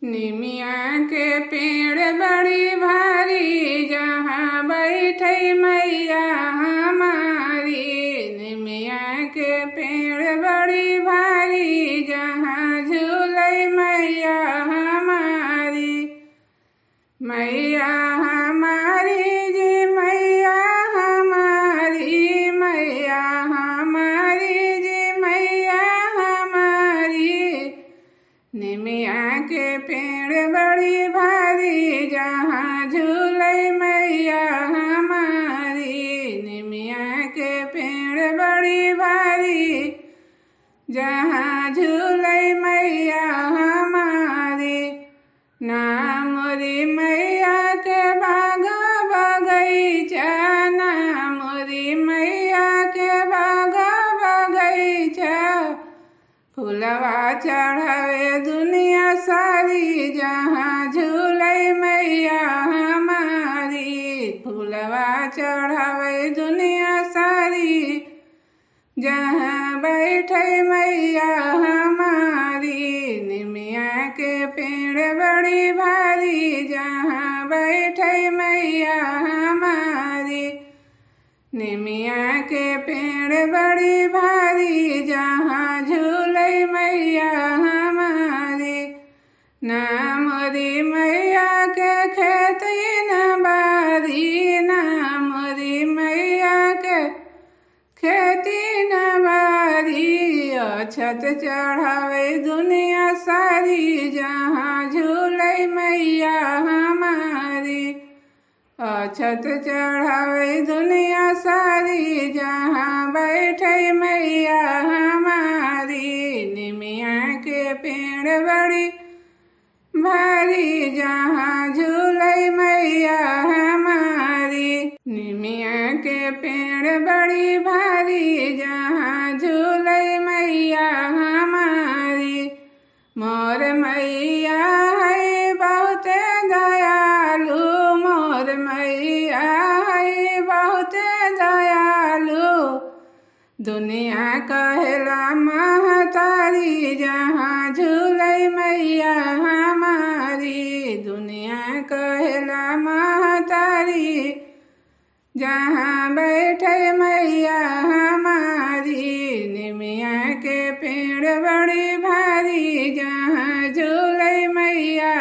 निमिया के पेड़ बड़ी भारी, जहाँ बैठे मैया हमारी। निमिया के पेड़ बड़ी भारी, जहाँ झूले मैया हमारी। मैया हमारी जी मैया हमारी, मैया हमारी जी मैया हमारी। निमिया के पेड़ बड़ी भारी, जहाँ झूले मैया हमारी। निमिया के पेड़ बड़ी भारी, जहाँ झूले मैया हमारी। नाम री मैया के बाग बगैचा, नाम री मैया के बाग बगैचा। फुलवा चढ़ावे दुनिया सारी, जहाँ झूले मैया हमारी। फुलवा चढ़ावे दुनिया सारी, जहाँ बैठे मैया हमारी। निमिया के पेड़ बड़ी भारी, जहाँ बैठे मैया हमारी। निमिया के पेड़ बड़ी भारी, जहाँ झूले मैया हमारी। नाम री मैया के खेती न बारी, नाम री मैया के खेती न बारी। अछत चढ़ावे दुनिया सारी, जहाँ झूले मैया हमारी। अछत चढ़ावे दुनिया सारी, जहाँ बैठे मैया हमारी। निमिया के पेड़ बड़ी भारी, जहाँ झूले मैया हमारी। निमिया के पेड़ बड़ी भारी, जहाँ झूले मैया हमारी। मोर मैया है बहुत दयालु, मोर मैया है बहुत दयालु। दुनिया कहेला महतारी, जहाँ झूले मैया हमारी। दुनिया कहेला महतारी, जहाँ बैठे मैया हमारी। निमिया के पेड़ बड़ी भारी, जहाँ झूले मैया